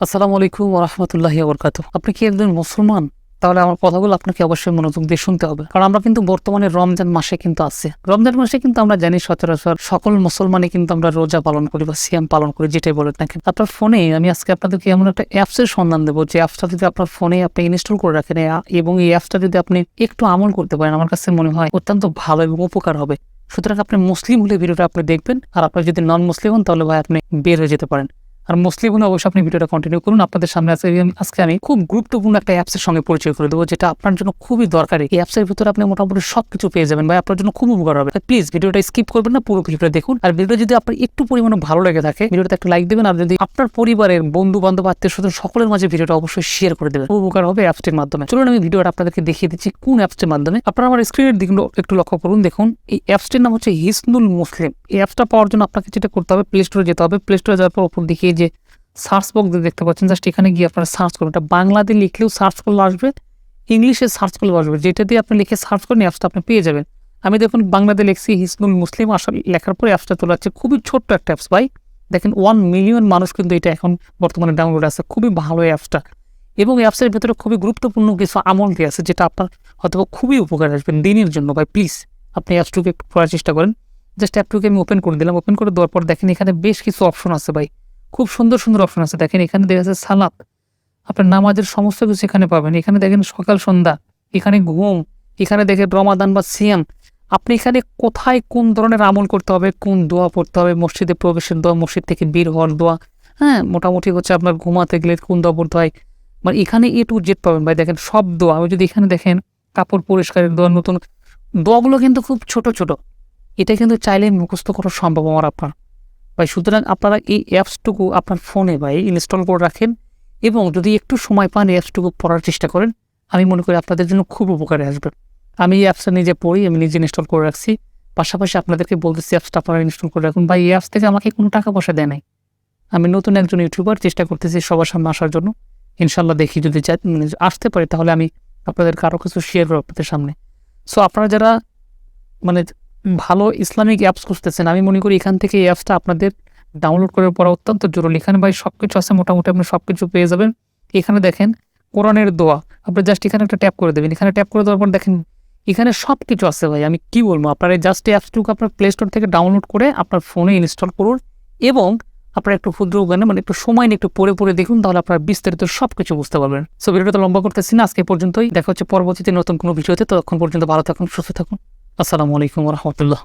আসসালামু আলাইকুম ওয়া রাহমাতুল্লাহি ওয়া বারাকাতুহু। আপনি কি একজন মুসলমান? তাহলে আমার কথাগুলো আপনাকে অবশ্যই মনোযোগ দিয়ে শুনতে হবে। কারণ আমরা কিন্তু বর্তমানে রমজান মাসে কিন্তু আছি। রমজান মাসে কিন্তু আমরা জানি সচরাচর সকল মুসলমানই কিন্তু আমরা রোজা পালন করি বা সিয়াম পালন করি, যেটাই বলেন না কেন। আপনার ফোনে আমি আজকে আপনাদেরকে এমন একটা অ্যাপসের সন্ধান দেবো, যে অ্যাপসটা যদি আপনার ফোনে আপনি ইনস্টল করে রাখেন এবং এই অ্যাপসটা যদি আপনি একটু আমল করতে পারেন, আমার কাছে মনে হয় অত্যন্ত ভালো এবং উপকার হবে। সুতরাং আপনি মুসলিম হলে ভিডিওটা আপনি দেখবেন, আর আপনি যদি নন মুসলিম হন তাহলে ভাই আপনি বের হয়ে যেতে পারেন। আর মুসলিম হলে অবশ্যই আপনি ভিডিওটা কন্টিনিউ করুন। আপনাদের সামনে আজকে আমি খুব গুরুত্বপূর্ণ একটা অ্যাপসের সঙ্গে পরিচয় করে দেবো, যেটা আপনার জন্য খুবই দরকারি। এই অ্যাপসের ভিতরে আপনি মোটামুটি সবকিছু পেয়ে যাবেন ভাই, আপনার জন্য খুব উপকার হবে। প্লিজ ভিডিওটা স্কিপ করবেন না, পুরো ভিডিওটা দেখুন। আর ভিডিও যদি আপনার একটু পরিমাণে ভালো লেগে থাকে, ভিডিওটা একটা লাইক দেবেন। আর যদি আপনার পরিবারের বন্ধু বান্ধব আত্মীয় স্বজন সকলের মাঝে ভিডিওটা অবশ্যই শেয়ার করে দেবেন, খুব উপকার হবে অ্যাপসটির মাধ্যমে। চলুন আমি ভিডিওটা আপনাদেরকে দেখিয়ে দিচ্ছি কোন অ্যাপসটির মাধ্যমে। আপনারা আমার স্ক্রিনের দিকগুলো একটু লক্ষ্য করুন। দেখুন, এই অ্যাপসটির নাম হচ্ছে হিসনুল মুসলিম। এই অ্যাপসটা পাওয়ার জন্য আপনাকে যেটা করতে হবে, প্লে স্টোরে যেতে হবে। প্লে স্টোরে যাওয়ার পর উপর দিকে যে সার্চ বক্স দেখতে পাচ্ছেন, জাস্ট এখানে গিয়ে আপনারা সার্চ করবেন। এটা বাংলাতে লিখলেও সার্চ করলে আসবে, ইংলিশে সার্চ করলেও আসবে। যেটা দিয়ে আপনি লিখে সার্চ করেন অ্যাপসটা আপনি পেয়ে যাবেন। আমি দেখুন বাংলাতে লিখছি হিসনুল মুসলিম, আসলে লেখার পরে অ্যাপসটা চলে যাচ্ছে। খুবই ছোট্ট একটা অ্যাপস ভাই, দেখেন 1 মিলিয়ন মানুষ কিন্তু এটা এখন বর্তমানে ডাউনলোড আছে। খুবই ভালো অ্যাপসটা, এবং অ্যাপসের ভেতরে খুবই গুরুত্বপূর্ণ কিছু আমল দিয়ে আছে, যেটা আপনার হয়তো খুবই উপকার আসবেন দিনের জন্য। ভাই প্লিজ আপনি অ্যাপসটুকে একটু করার চেষ্টা করেন। জাস্ট অ্যাপটুকে আমি ওপেন করে দিলাম। ওপেন করে দেওয়ার পর দেখেন এখানে বেশ কিছু অপশন আছে ভাই, খুব সুন্দর সুন্দর অপশন আছে। দেখেন এখানে দেখা যাচ্ছে সালাত, আপনার নামাজের সমস্ত কিছু এখানে পাবেন। এখানে দেখেন সকাল সন্ধ্যা, এখানে ঘুম, এখানে দেখেন রমাদান বা সিয়াম। আপনি এখানে কোথায় কোন ধরনের আমল করতে হবে, কোন দোয়া পড়তে হবে, মসজিদে প্রবেশের দোয়া, মসজিদ থেকে বের হওয়ার দোয়া, হ্যাঁ মোটামুটি হচ্ছে আপনার ঘুমাতে গেলে কোন দোয়া পড়তে হয়, মানে এখানে A to Z পাবেন ভাই। দেখেন সব দোয়া। আমি যদি এখানে দেখেন কাপড় পরিষ্কারের দোয়া, নতুন দোয়াগুলো কিন্তু খুব ছোট ছোট। এটা কিন্তু চাইলে মুখস্থ করা সম্ভব আমার আপনার ভাই। সুতরাং আপনারা এই অ্যাপসটুকু আপনার ফোনে ভাই ইনস্টল করে রাখেন, এবং যদি একটু সময় পান এই অ্যাপসটুকু পড়ার চেষ্টা করেন। আমি মনে করি আপনাদের জন্য খুব উপকারে আসবে। আমি এই অ্যাপসটা নিজে পড়ি, আমি নিজে ইনস্টল করে রাখছি। পাশাপাশি আপনাদেরকে বলতেছি অ্যাপসটা আপনারা ইনস্টল করে রাখুন ভাই। এই অ্যাপস থেকে আমাকে কোনো টাকা পয়সা দেয় নাই। আমি নতুন একজন ইউটিউবার, চেষ্টা করতেছি সবার সামনে আসার জন্য। ইনশাল্লাহ দেখি যদি আসতে পারি, তাহলে আমি আপনাদের কারো কিছু শেয়ার করবো আপনাদের সামনে। সো আপনারা যারা মানে ভালো ইসলামিক অ্যাপস খুঁজতেছেন, আমি মনে করি এখান থেকে এই অ্যাপসটা আপনাদের ডাউনলোড করে পড়া অত্যন্ত জরুরি। এখানে ভাই সবকিছু আছে, মোটামুটি আপনি সবকিছু পেয়ে যাবেন। এখানে দেখেন কোরআনের দোয়া, আপনি জাস্ট এখানে একটা ট্যাপ করে দেবেন। এখানে ট্যাপ করে দেওয়ার পর দেখেন এখানে সব কিছু আছে ভাই। আমি কি বলবো, আপনার এই জাস্ট অ্যাপসটুকু আপনার প্লে স্টোর থেকে ডাউনলোড করে আপনার ফোনে ইনস্টল করুন, এবং আপনার একটু ক্ষুদ্র জ্ঞানে মানে একটু সময় নিয়ে একটু পড়ে দেখুন, তাহলে আপনার বিস্তারিত সবকিছু বুঝতে পারবেন। সো ভিডিওটা তো লম্বা করতেছি না, আজকে পর্যন্তই। দেখা হচ্ছে পরবর্তীতে নতুন কোনো ভিডিওতে। ততক্ষণ পর্যন্ত ভালো থাকুন, সুস্থ থাকুন। আসসালামু আলাইকুম ওয়া রাহমাতুল্লাহ।